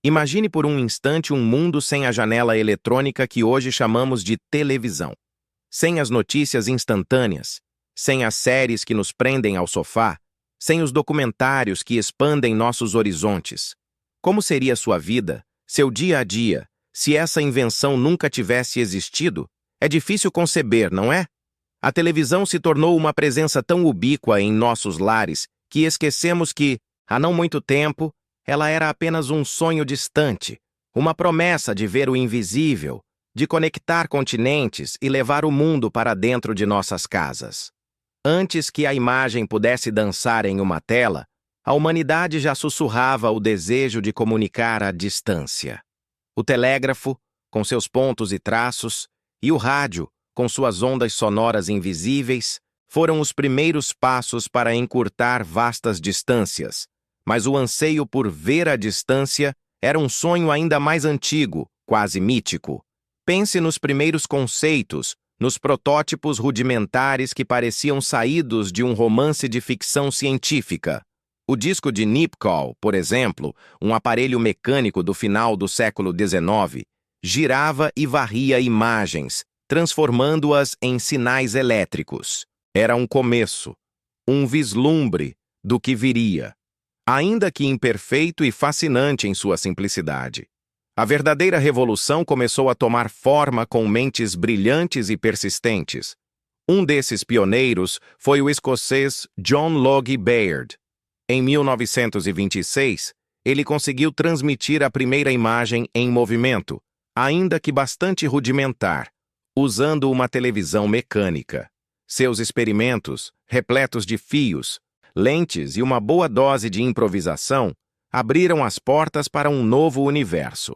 Imagine por um instante um mundo sem a janela eletrônica que hoje chamamos de televisão. Sem as notícias instantâneas, sem as séries que nos prendem ao sofá, sem os documentários que expandem nossos horizontes. Como seria sua vida, seu dia a dia, se essa invenção nunca tivesse existido? É difícil conceber, não é? A televisão se tornou uma presença tão ubíqua em nossos lares que esquecemos que, há não muito tempo, ela era apenas um sonho distante, uma promessa de ver o invisível, de conectar continentes e levar o mundo para dentro de nossas casas. Antes que a imagem pudesse dançar em uma tela, a humanidade já sussurrava o desejo de comunicar à distância. O telégrafo, com seus pontos e traços, e o rádio, com suas ondas sonoras invisíveis, foram os primeiros passos para encurtar vastas distâncias, mas o anseio por ver à distância era um sonho ainda mais antigo, quase mítico. Pense nos primeiros conceitos, nos protótipos rudimentares que pareciam saídos de um romance de ficção científica. O disco de Nipkow, por exemplo, um aparelho mecânico do final do século XIX, girava e varria imagens, transformando-as em sinais elétricos. Era um começo, um vislumbre do que viria, ainda que imperfeito e fascinante em sua simplicidade. A verdadeira revolução começou a tomar forma com mentes brilhantes e persistentes. Um desses pioneiros foi o escocês John Logie Baird. Em 1926, ele conseguiu transmitir a primeira imagem em movimento, ainda que bastante rudimentar, usando uma televisão mecânica. Seus experimentos, repletos de fios, lentes e uma boa dose de improvisação, abriram as portas para um novo universo.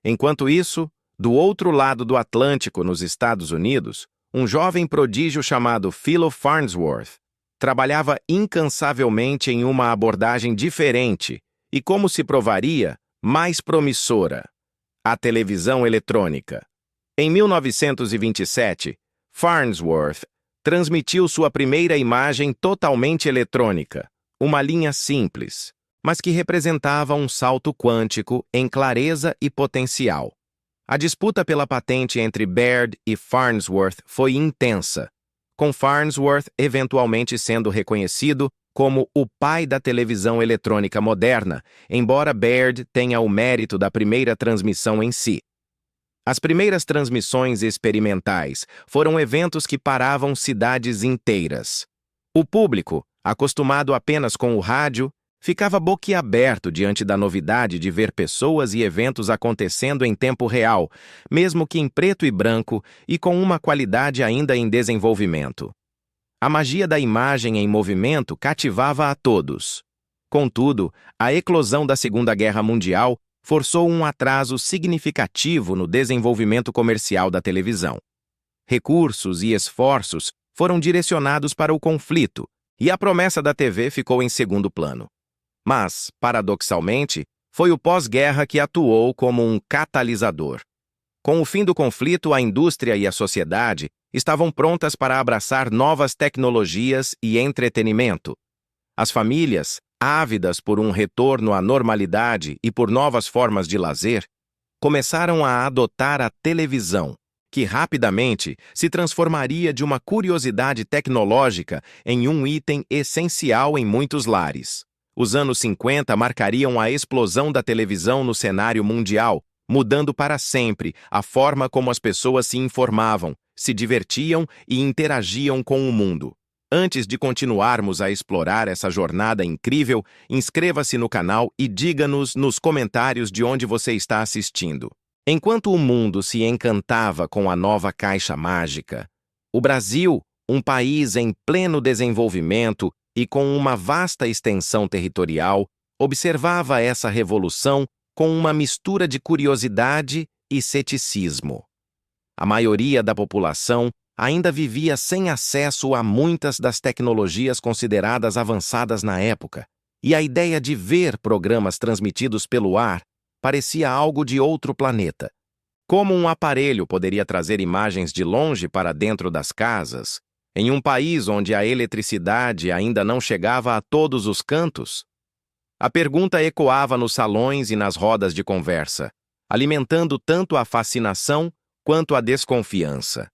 Enquanto isso, do outro lado do Atlântico, nos Estados Unidos, um jovem prodígio chamado Philo Farnsworth trabalhava incansavelmente em uma abordagem diferente e, como se provaria, mais promissora: a televisão eletrônica. Em 1927, Farnsworth transmitiu sua primeira imagem totalmente eletrônica, uma linha simples, mas que representava um salto quântico em clareza e potencial. A disputa pela patente entre Baird e Farnsworth foi intensa, com Farnsworth eventualmente sendo reconhecido como o pai da televisão eletrônica moderna, embora Baird tenha o mérito da primeira transmissão em si. As primeiras transmissões experimentais foram eventos que paravam cidades inteiras. O público, acostumado apenas com o rádio, ficava boquiaberto diante da novidade de ver pessoas e eventos acontecendo em tempo real, mesmo que em preto e branco e com uma qualidade ainda em desenvolvimento. A magia da imagem em movimento cativava a todos. Contudo, a eclosão da Segunda Guerra Mundial forçou um atraso significativo no desenvolvimento comercial da televisão. Recursos e esforços foram direcionados para o conflito, e a promessa da TV ficou em segundo plano. Mas, paradoxalmente, foi o pós-guerra que atuou como um catalisador. Com o fim do conflito, a indústria e a sociedade estavam prontas para abraçar novas tecnologias e entretenimento. As famílias, ávidas por um retorno à normalidade e por novas formas de lazer, começaram a adotar a televisão, que rapidamente se transformaria de uma curiosidade tecnológica em um item essencial em muitos lares. Os anos 50 marcariam a explosão da televisão no cenário mundial, mudando para sempre a forma como as pessoas se informavam, se divertiam e interagiam com o mundo. Antes de continuarmos a explorar essa jornada incrível, inscreva-se no canal e diga-nos nos comentários de onde você está assistindo. Enquanto o mundo se encantava com a nova caixa mágica, o Brasil, um país em pleno desenvolvimento e com uma vasta extensão territorial, observava essa revolução com uma mistura de curiosidade e ceticismo. A maioria da população ainda vivia sem acesso a muitas das tecnologias consideradas avançadas na época, e a ideia de ver programas transmitidos pelo ar parecia algo de outro planeta. Como um aparelho poderia trazer imagens de longe para dentro das casas, em um país onde a eletricidade ainda não chegava a todos os cantos? A pergunta ecoava nos salões e nas rodas de conversa, alimentando tanto a fascinação quanto a desconfiança.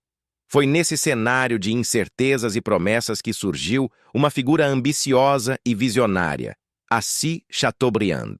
Foi nesse cenário de incertezas e promessas que surgiu uma figura ambiciosa e visionária, Assis Chateaubriand.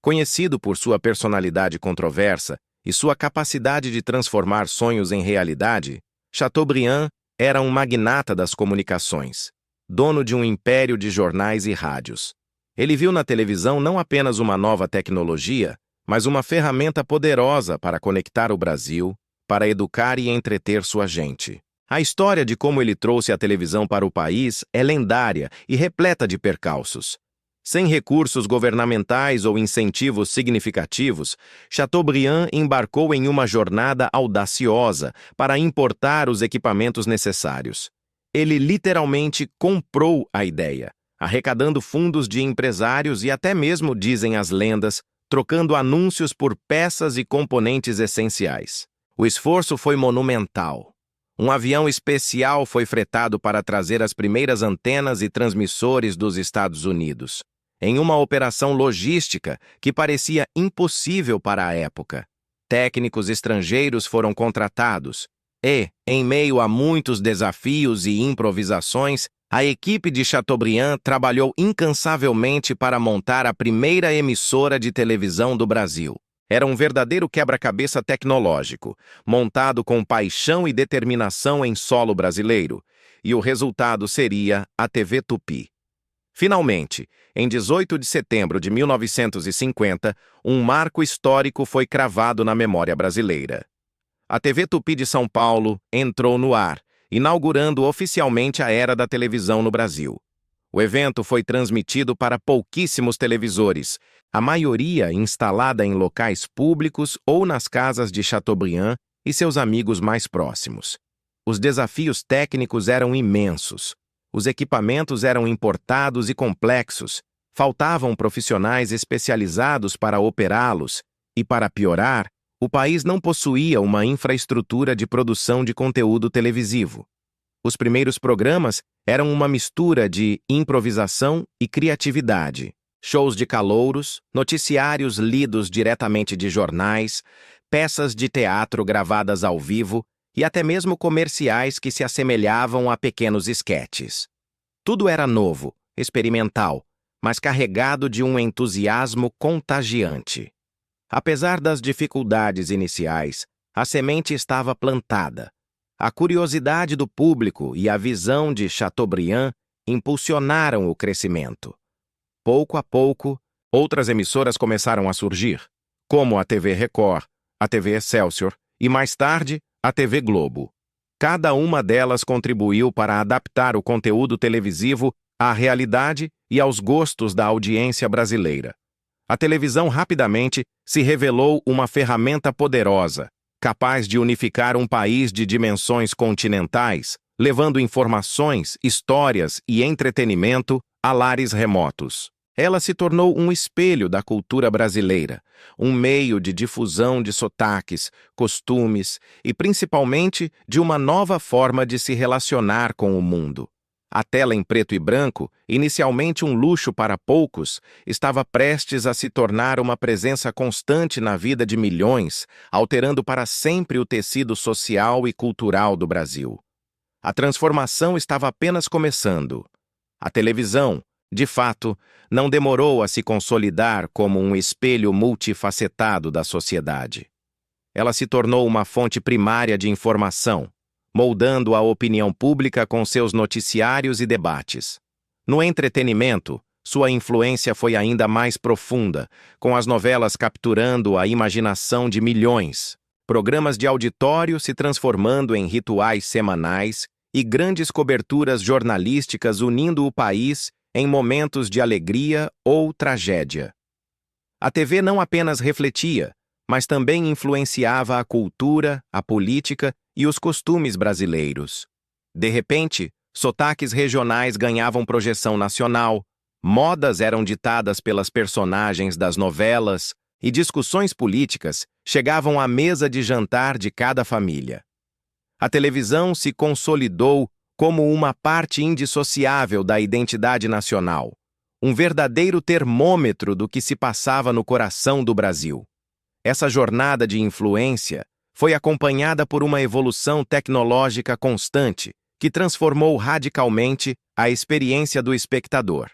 Conhecido por sua personalidade controversa e sua capacidade de transformar sonhos em realidade, Chateaubriand era um magnata das comunicações, dono de um império de jornais e rádios. Ele viu na televisão não apenas uma nova tecnologia, mas uma ferramenta poderosa para conectar o Brasil, para educar e entreter sua gente. A história de como ele trouxe a televisão para o país é lendária e repleta de percalços. Sem recursos governamentais ou incentivos significativos, Chateaubriand embarcou em uma jornada audaciosa para importar os equipamentos necessários. Ele literalmente comprou a ideia, arrecadando fundos de empresários e até mesmo, dizem as lendas, trocando anúncios por peças e componentes essenciais. O esforço foi monumental. Um avião especial foi fretado para trazer as primeiras antenas e transmissores dos Estados Unidos, em uma operação logística que parecia impossível para a época. Técnicos estrangeiros foram contratados e, em meio a muitos desafios e improvisações, a equipe de Chateaubriand trabalhou incansavelmente para montar a primeira emissora de televisão do Brasil. Era um verdadeiro quebra-cabeça tecnológico, montado com paixão e determinação em solo brasileiro, e o resultado seria a TV Tupi. Finalmente, em 18 de setembro de 1950, um marco histórico foi cravado na memória brasileira. A TV Tupi de São Paulo entrou no ar, inaugurando oficialmente a era da televisão no Brasil. O evento foi transmitido para pouquíssimos televisores, a maioria instalada em locais públicos ou nas casas de Chateaubriand e seus amigos mais próximos. Os desafios técnicos eram imensos. Os equipamentos eram importados e complexos, faltavam profissionais especializados para operá-los e, para piorar, o país não possuía uma infraestrutura de produção de conteúdo televisivo. Os primeiros programas eram uma mistura de improvisação e criatividade. Shows de calouros, noticiários lidos diretamente de jornais, peças de teatro gravadas ao vivo e até mesmo comerciais que se assemelhavam a pequenos esquetes. Tudo era novo, experimental, mas carregado de um entusiasmo contagiante. Apesar das dificuldades iniciais, a semente estava plantada. A curiosidade do público e a visão de Chateaubriand impulsionaram o crescimento. Pouco a pouco, outras emissoras começaram a surgir, como a TV Record, a TV Excelsior e, mais tarde, a TV Globo. Cada uma delas contribuiu para adaptar o conteúdo televisivo à realidade e aos gostos da audiência brasileira. A televisão rapidamente se revelou uma ferramenta poderosa, capaz de unificar um país de dimensões continentais, levando informações, histórias e entretenimento a lares remotos. Ela se tornou um espelho da cultura brasileira, um meio de difusão de sotaques, costumes e, principalmente, de uma nova forma de se relacionar com o mundo. A tela em preto e branco, inicialmente um luxo para poucos, estava prestes a se tornar uma presença constante na vida de milhões, alterando para sempre o tecido social e cultural do Brasil. A transformação estava apenas começando. A televisão, de fato, não demorou a se consolidar como um espelho multifacetado da sociedade. Ela se tornou uma fonte primária de informação, moldando a opinião pública com seus noticiários e debates. No entretenimento, sua influência foi ainda mais profunda, com as novelas capturando a imaginação de milhões, programas de auditório se transformando em rituais semanais e grandes coberturas jornalísticas unindo o país em momentos de alegria ou tragédia. A TV não apenas refletia, mas também influenciava a cultura, a política e os costumes brasileiros. De repente, sotaques regionais ganhavam projeção nacional, modas eram ditadas pelas personagens das novelas e discussões políticas chegavam à mesa de jantar de cada família. A televisão se consolidou como uma parte indissociável da identidade nacional, um verdadeiro termômetro do que se passava no coração do Brasil. Essa jornada de influência foi acompanhada por uma evolução tecnológica constante que transformou radicalmente a experiência do espectador.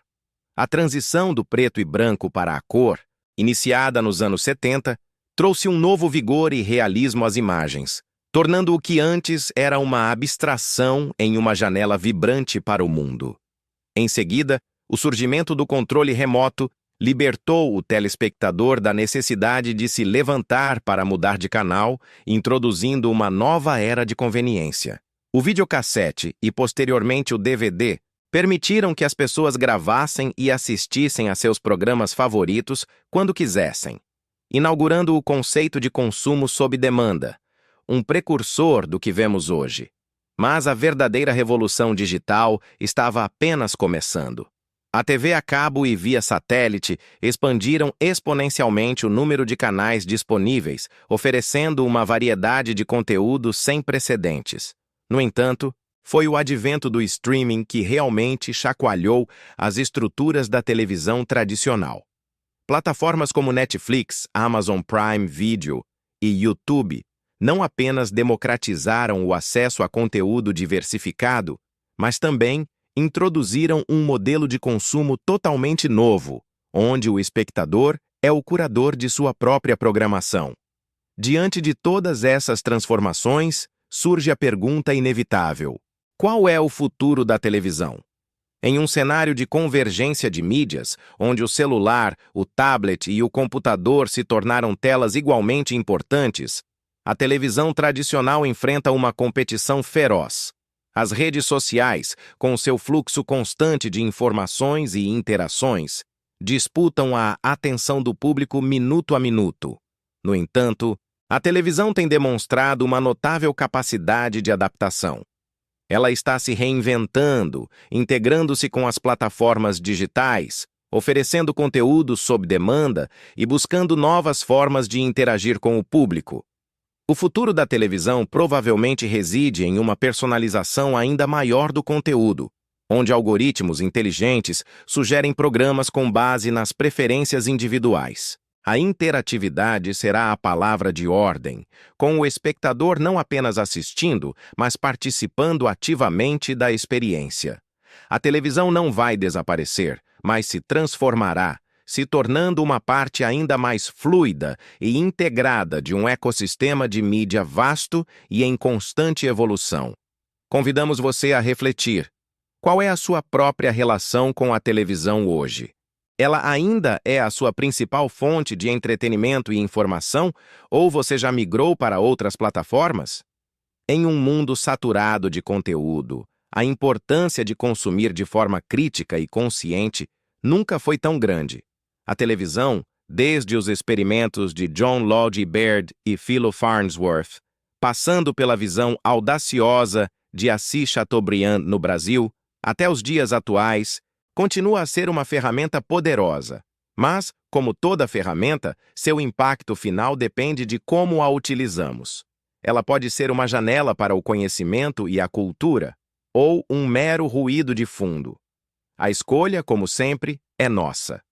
A transição do preto e branco para a cor, iniciada nos anos 70, trouxe um novo vigor e realismo às imagens, tornando o que antes era uma abstração em uma janela vibrante para o mundo. Em seguida, o surgimento do controle remoto libertou o telespectador da necessidade de se levantar para mudar de canal, introduzindo uma nova era de conveniência. O videocassete e, posteriormente, o DVD permitiram que as pessoas gravassem e assistissem a seus programas favoritos quando quisessem, inaugurando o conceito de consumo sob demanda, um precursor do que vemos hoje. Mas a verdadeira revolução digital estava apenas começando. A TV a cabo e via satélite expandiram exponencialmente o número de canais disponíveis, oferecendo uma variedade de conteúdo sem precedentes. No entanto, foi o advento do streaming que realmente chacoalhou as estruturas da televisão tradicional. Plataformas como Netflix, Amazon Prime Video e YouTube não apenas democratizaram o acesso a conteúdo diversificado, mas também introduziram um modelo de consumo totalmente novo, onde o espectador é o curador de sua própria programação. Diante de todas essas transformações, surge a pergunta inevitável: qual é o futuro da televisão? Em um cenário de convergência de mídias, onde o celular, o tablet e o computador se tornaram telas igualmente importantes, a televisão tradicional enfrenta uma competição feroz. As redes sociais, com seu fluxo constante de informações e interações, disputam a atenção do público minuto a minuto. No entanto, a televisão tem demonstrado uma notável capacidade de adaptação. Ela está se reinventando, integrando-se com as plataformas digitais, oferecendo conteúdo sob demanda e buscando novas formas de interagir com o público. O futuro da televisão provavelmente reside em uma personalização ainda maior do conteúdo, onde algoritmos inteligentes sugerem programas com base nas preferências individuais. A interatividade será a palavra de ordem, com o espectador não apenas assistindo, mas participando ativamente da experiência. A televisão não vai desaparecer, mas se transformará, se tornando uma parte ainda mais fluida e integrada de um ecossistema de mídia vasto e em constante evolução. Convidamos você a refletir. Qual é a sua própria relação com a televisão hoje? Ela ainda é a sua principal fonte de entretenimento e informação, ou você já migrou para outras plataformas? Em um mundo saturado de conteúdo, a importância de consumir de forma crítica e consciente nunca foi tão grande. A televisão, desde os experimentos de John Logie Baird e Philo Farnsworth, passando pela visão audaciosa de Assis Chateaubriand no Brasil, até os dias atuais, continua a ser uma ferramenta poderosa. Mas, como toda ferramenta, seu impacto final depende de como a utilizamos. Ela pode ser uma janela para o conhecimento e a cultura, ou um mero ruído de fundo. A escolha, como sempre, é nossa.